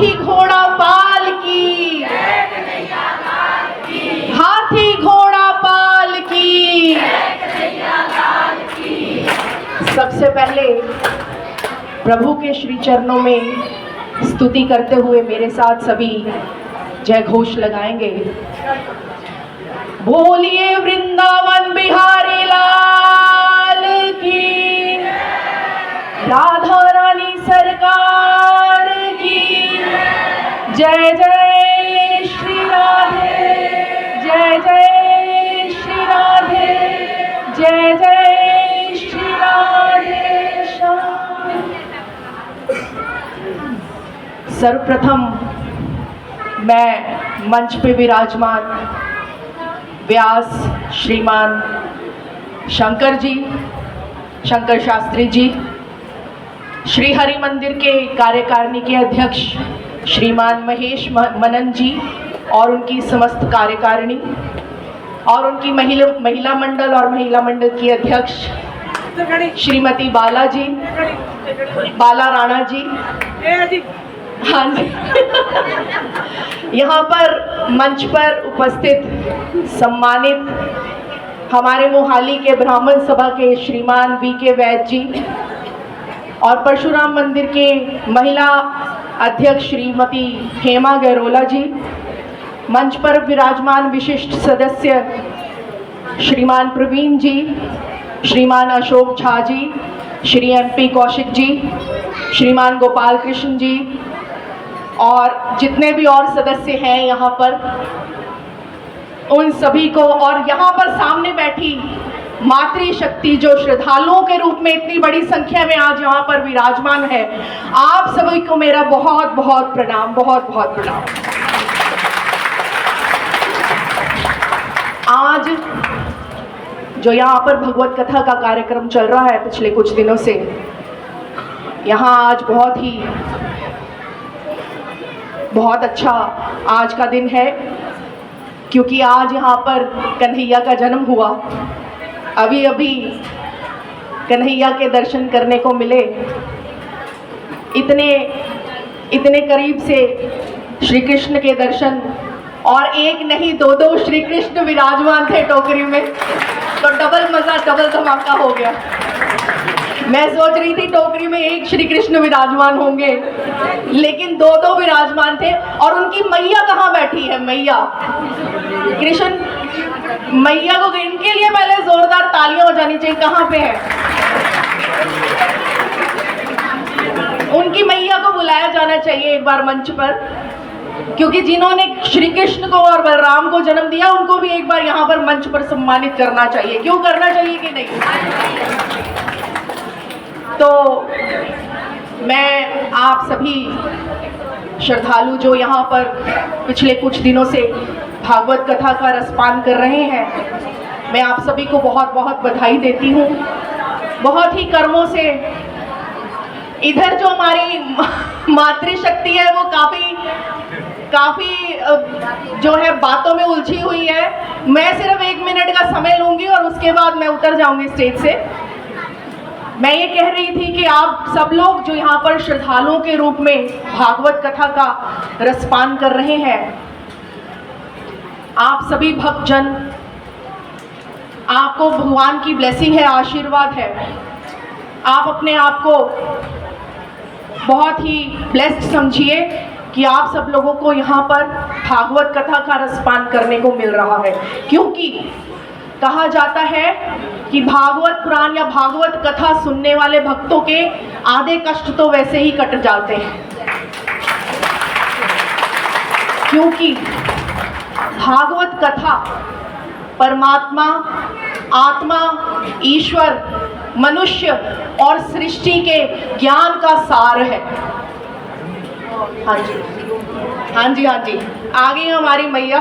हाथी घोड़ा पाल की, हाथी घोड़ा पाल की। सबसे पहले प्रभु के श्री चरणों में स्तुति करते हुए मेरे साथ सभी जय घोष लगाएंगे। बोलिए वृंदावन बिहारी लाल की, राधा रानी सरकार की जय। जय श्री राधे, जय जय श्री राधे, जय जय श्री राधे श्याम। सर्वप्रथम मैं मंच पे विराजमान व्यास श्रीमान शंकर जी, शंकर शास्त्री जी, श्री हरि मंदिर के कार्यकारिणी के अध्यक्ष श्रीमान महेश मनन जी और उनकी समस्त कार्यकारिणी, और उनकी महिला मंडल और महिला मंडल की अध्यक्ष श्रीमती बाला जी, बाला राणा जी। हाँ जी। यहाँ पर मंच पर उपस्थित सम्मानित हमारे मोहाली के ब्राह्मण सभा के श्रीमान वी.के. वैद्य जी और परशुराम मंदिर के महिला अध्यक्ष श्रीमती हेमा गहरोला जी, मंच पर विराजमान विशिष्ट सदस्य श्रीमान प्रवीण जी, श्रीमान अशोक झा जी, श्री एम.पी. कौशिक जी, श्रीमान गोपाल कृष्ण जी और जितने भी और सदस्य हैं यहाँ पर, उन सभी को, और यहाँ पर सामने बैठी मातृशक्ति जो श्रद्धालुओं के रूप में इतनी बड़ी संख्या में आज यहाँ पर विराजमान है, आप सभी को मेरा बहुत बहुत प्रणाम, बहुत बहुत प्रणाम। आज जो यहाँ पर भगवत कथा का कार्यक्रम चल रहा है पिछले कुछ दिनों से, यहाँ आज बहुत अच्छा आज का दिन है, क्योंकि आज यहाँ पर कन्हैया का जन्म हुआ। अभी अभी कन्हैया के दर्शन करने को मिले, इतने करीब से श्री कृष्ण के दर्शन, और एक नहीं दो श्री कृष्ण विराजमान थे टोकरी में, तो डबल मजा, डबल धमाका हो गया। मैं सोच रही थी टोकरी में एक श्री कृष्ण विराजमान होंगे, लेकिन दो विराजमान थे। और उनकी मैया कहाँ बैठी है? मैया कृष्ण मैया को, इनके लिए पहले जोरदार तालियां हो जानी चाहिए। कहाँ पे है? उनकी मैया को बुलाया जाना चाहिए एक बार मंच पर, क्योंकि जिन्होंने श्री कृष्ण को और बलराम को जन्म दिया, उनको भी एक बार यहाँ पर मंच पर सम्मानित करना चाहिए। क्यों करना चाहिए कि नहीं? तो मैं आप सभी श्रद्धालु जो यहाँ पर पिछले कुछ दिनों से भागवत कथा का रसपान कर रहे हैं, मैं आप सभी को बहुत बहुत बधाई देती हूँ। बहुत ही कर्मों से इधर जो हमारी मातृशक्ति है वो काफ़ी जो है बातों में उलझी हुई है। मैं सिर्फ 1 मिनट का समय लूँगी और उसके बाद मैं उतर जाऊँगी स्टेज से। मैं ये कह रही थी कि आप सब लोग जो यहाँ पर श्रद्धालुओं के रूप में भागवत कथा का रसपान कर रहे हैं, आप सभी भक्तजन, आपको भगवान की ब्लेसिंग है, आशीर्वाद है। आप अपने आप को बहुत ही ब्लेस्ड समझिए कि आप सब लोगों को यहाँ पर भागवत कथा का रसपान करने को मिल रहा है, क्योंकि कहा जाता है कि भागवत पुराण या भागवत कथा सुनने वाले भक्तों के आधे कष्ट तो वैसे ही कट जाते हैं, क्योंकि भागवत कथा परमात्मा, आत्मा, ईश्वर, मनुष्य और सृष्टि के ज्ञान का सार है। हाँ जी, हाँ जी, हाँ जी। आ गई हमारी मैया।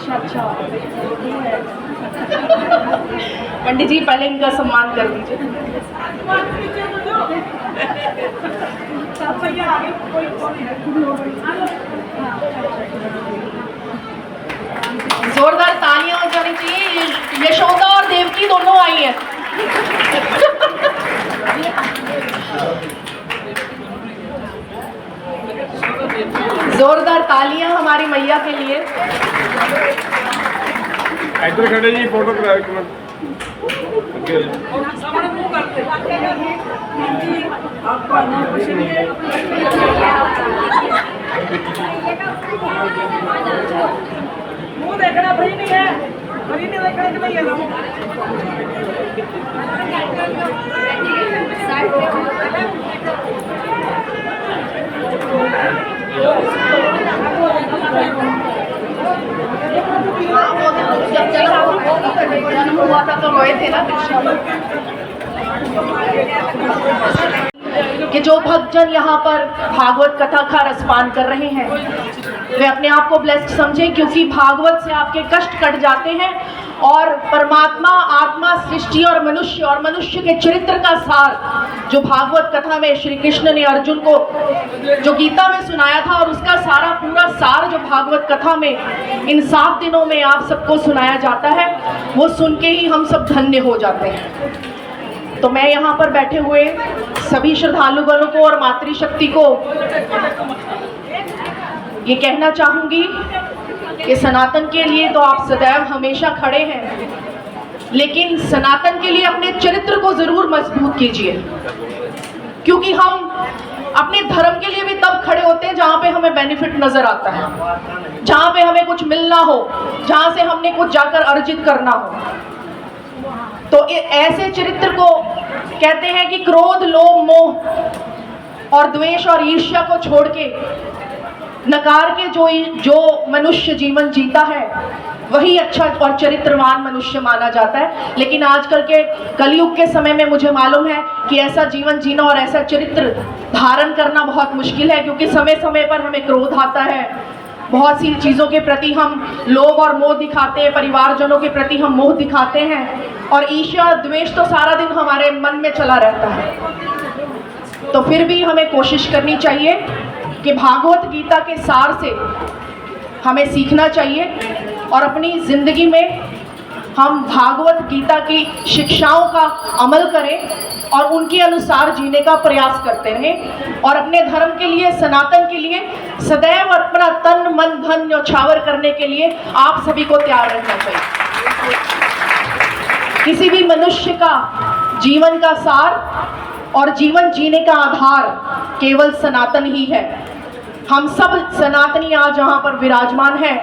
अच्छा पंडित जी, पहले इनका सम्मान कर दीजिए। जोरदार तालियां हो जानी चाहिए। यशोदा और देवकी दोनों आई हैं। तालियां हमारी मैया के लिए। इधर खड़े जी, फोटो करा एक मिनट। मुंह देखना फ्री नहीं है, फ्री नहीं देखने के लिए जन्म हुआ था तो रोए थे ना कि जो भक्तजन यहाँ पर भागवत कथा का रसपान कर रहे हैं वे अपने आप को ब्लेस्ड समझें, क्योंकि भागवत से आपके कष्ट कट जाते हैं और परमात्मा, आत्मा, सृष्टि और मनुष्य के चरित्र का सार जो भागवत कथा में श्री कृष्ण ने अर्जुन को जो गीता में सुनाया था, और उसका सारा पूरा सार जो भागवत कथा में इन 7 दिनों में आप सबको सुनाया जाता है, वो सुन के ही हम सब धन्य हो जाते हैं। तो मैं यहाँ पर बैठे हुए सभी श्रद्धालुगणों को और मातृशक्ति को ये कहना चाहूँगी कि सनातन के लिए तो आप सदैव हमेशा खड़े हैं, लेकिन सनातन के लिए अपने चरित्र को ज़रूर मजबूत कीजिए, क्योंकि हम अपने धर्म के लिए भी तब खड़े होते हैं जहाँ पे हमें बेनिफिट नज़र आता है, जहाँ पे हमें कुछ मिलना हो, जहाँ से हमने कुछ जाकर अर्जित करना हो। तो ऐसे चरित्र को कहते हैं कि क्रोध, लोभ, मोह और द्वेष और ईर्ष्या को छोड़ के नकार के जो मनुष्य जीवन जीता है वही अच्छा और चरित्रवान मनुष्य माना जाता है। लेकिन आजकल के कलयुग के समय में मुझे मालूम है कि ऐसा जीवन जीना और ऐसा चरित्र धारण करना बहुत मुश्किल है, क्योंकि समय समय पर हमें क्रोध आता है, बहुत सी चीज़ों के प्रति हम लोभ और मोह दिखाते हैं, परिवारजनों के प्रति हम मोह दिखाते हैं, और ईर्ष्या और द्वेष तो सारा दिन हमारे मन में चला रहता है। तो फिर भी हमें कोशिश करनी चाहिए कि भागवत गीता के सार से हमें सीखना चाहिए और अपनी ज़िंदगी में हम भागवत गीता की शिक्षाओं का अमल करें और उनके अनुसार जीने का प्रयास करते रहें, और अपने धर्म के लिए, सनातन के लिए सदैव अपना तन मन धन न्यौछावर करने के लिए आप सभी को तैयार रहना चाहिए। किसी भी मनुष्य का जीवन का सार और जीवन जीने का आधार केवल सनातन ही है। हम सब सनातनी आज यहाँ पर विराजमान हैं,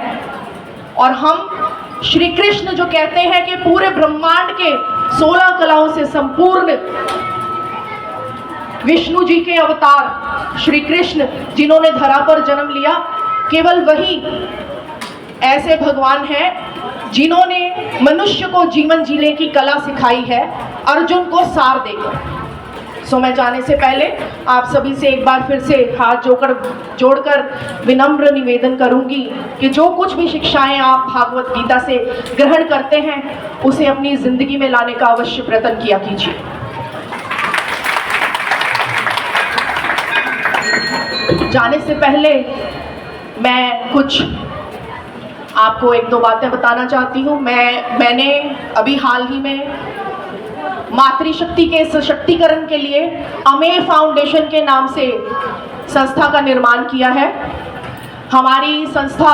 और हम श्री कृष्ण जो कहते हैं कि पूरे ब्रह्मांड के 16 कलाओं से संपूर्ण विष्णु जी के अवतार श्री कृष्ण जिन्होंने धरा पर जन्म लिया, केवल वही ऐसे भगवान हैं जिन्होंने मनुष्य को जीवन जीने की कला सिखाई है अर्जुन को सार देकर। सो मैं जाने से पहले आप सभी से एक बार फिर से हाथ जोड़कर विनम्र निवेदन करूंगी कि जो कुछ भी शिक्षाएं आप भागवत गीता से ग्रहण करते हैं उसे अपनी ज़िंदगी में लाने का अवश्य प्रयत्न किया कीजिए। जाने से पहले मैं कुछ आपको 1-2 बातें बताना चाहती हूँ। मैंने अभी हाल ही में मातृशक्ति के सशक्तिकरण के लिए अमेय फाउंडेशन के नाम से संस्था का निर्माण किया है। हमारी संस्था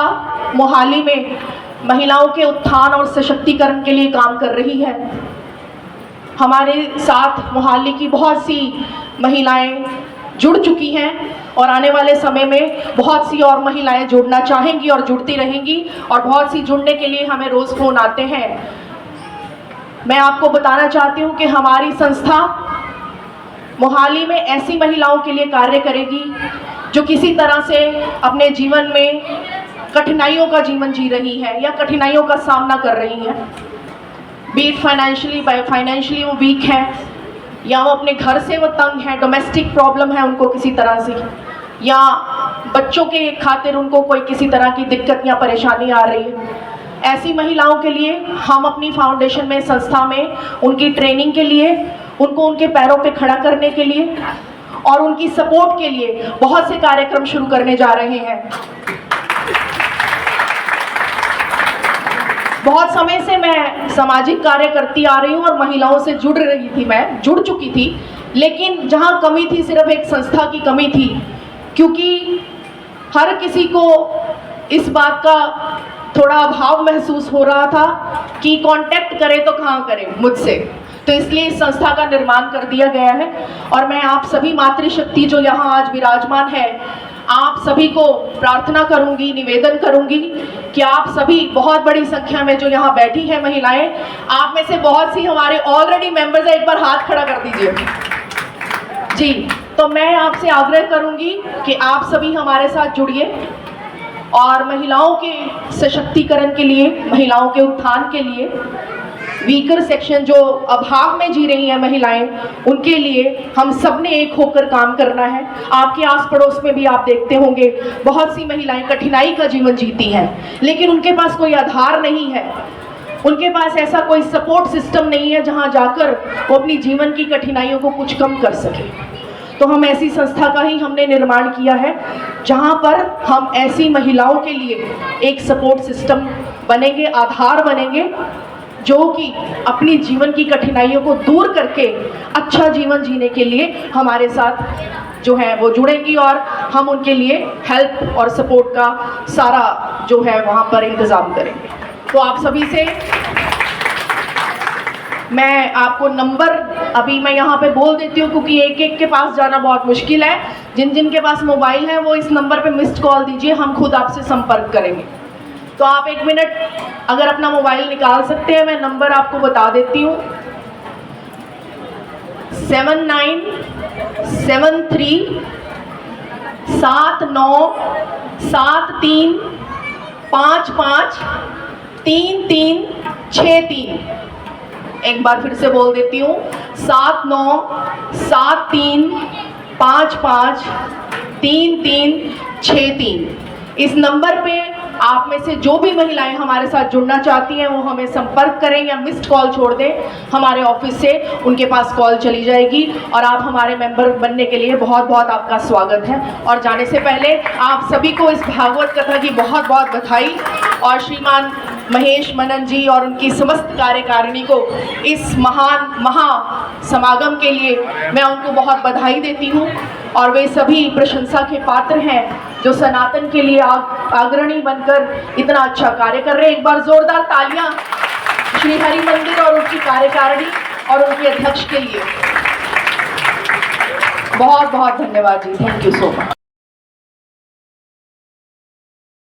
मोहाली में महिलाओं के उत्थान और सशक्तिकरण के लिए काम कर रही है। हमारे साथ मोहाली की बहुत सी महिलाएं जुड़ चुकी हैं और आने वाले समय में बहुत सी और महिलाएं जुड़ना चाहेंगी और जुड़ती रहेंगी, और बहुत सी जुड़ने के लिए हमें रोज़ फ़ोन आते हैं। मैं आपको बताना चाहती हूँ कि हमारी संस्था मोहाली में ऐसी महिलाओं के लिए कार्य करेगी जो किसी तरह से अपने जीवन में कठिनाइयों का जीवन जी रही हैं या कठिनाइयों का सामना कर रही हैं, बीट फाइनेंशियली वो वीक हैं, या वो अपने घर से वो तंग हैं, डोमेस्टिक प्रॉब्लम है उनको किसी तरह से, या बच्चों के खातिर उनको कोई किसी तरह की दिक्कत या परेशानी आ रही है। ऐसी महिलाओं के लिए हम अपनी फाउंडेशन में, संस्था में उनकी ट्रेनिंग के लिए, उनको उनके पैरों पे खड़ा करने के लिए और उनकी सपोर्ट के लिए बहुत से कार्यक्रम शुरू करने जा रहे हैं। बहुत समय से मैं सामाजिक कार्य करती आ रही हूँ और महिलाओं से जुड़ रही थी, मैं जुड़ चुकी थी, लेकिन जहाँ कमी थी सिर्फ एक संस्था की कमी थी, क्योंकि हर किसी को इस बात का थोड़ा अभाव महसूस हो रहा था कि कांटेक्ट करें तो कहाँ करें मुझसे, तो इसलिए इस संस्था का निर्माण कर दिया गया है। और मैं आप सभी मातृशक्ति जो यहाँ आज विराजमान है, आप सभी को प्रार्थना करूंगी, निवेदन करूंगी कि आप सभी बहुत बड़ी संख्या में जो यहाँ बैठी है महिलाएं, आप में से बहुत सी हमारे ऑलरेडी मेंबर्स हैं, एक बार हाथ खड़ा कर दीजिए जी। तो मैं आपसे आग्रह करूंगी कि आप सभी हमारे साथ जुड़िए और महिलाओं के सशक्तिकरण के लिए, महिलाओं के उत्थान के लिए, वीकर सेक्शन जो अभाव में जी रही हैं महिलाएं, उनके लिए हम सब ने एक होकर काम करना है। आपके आस पड़ोस में भी आप देखते होंगे बहुत सी महिलाएं कठिनाई का जीवन जीती हैं, लेकिन उनके पास कोई आधार नहीं है, उनके पास ऐसा कोई सपोर्ट सिस्टम नहीं है जहां जाकर वो अपनी जीवन की कठिनाइयों को कुछ कम कर सके। तो हम ऐसी संस्था का ही हमने निर्माण किया है जहां पर हम ऐसी महिलाओं के लिए एक सपोर्ट सिस्टम बनेंगे, आधार बनेंगे, जो कि अपनी जीवन की कठिनाइयों को दूर करके अच्छा जीवन जीने के लिए हमारे साथ जो है वो जुड़ेंगी और हम उनके लिए हेल्प और सपोर्ट का सारा जो है वहाँ पर इंतज़ाम करेंगे। तो आप सभी से मैं आपको नंबर अभी मैं यहाँ पे बोल देती हूँ, क्योंकि एक एक के पास जाना बहुत मुश्किल है। जिन जिन के पास मोबाइल है वो इस नंबर पे मिस्ड कॉल दीजिए, हम खुद आपसे संपर्क करेंगे। तो आप 1 मिनट अगर अपना मोबाइल निकाल सकते हैं, मैं नंबर आपको बता देती हूँ। 7973 7973 55 3363। एक बार फिर से बोल देती हूँ, 7973 55 3363। इस नंबर पे आप में से जो भी महिलाएं हमारे साथ जुड़ना चाहती हैं वो हमें संपर्क करें या मिस्ड कॉल छोड़ दें, हमारे ऑफिस से उनके पास कॉल चली जाएगी और आप हमारे मेंबर बनने के लिए बहुत बहुत आपका स्वागत है। और जाने से पहले आप सभी को इस भागवत कथा की बहुत बहुत बधाई, और श्रीमान महेश मनन जी और उनकी समस्त कार्यकारिणी को इस महा समागम के लिए मैं उनको बहुत बधाई देती हूँ। और वे सभी प्रशंसा के पात्र हैं जो सनातन के लिए अग्रणी बनकर इतना अच्छा कार्य कर रहे हैं। एक बार जोरदार तालियां श्री हरि मंदिर और उनकी कार्यकारिणी और उनके अध्यक्ष के लिए। बहुत बहुत धन्यवाद जी, थैंक यू सो मच।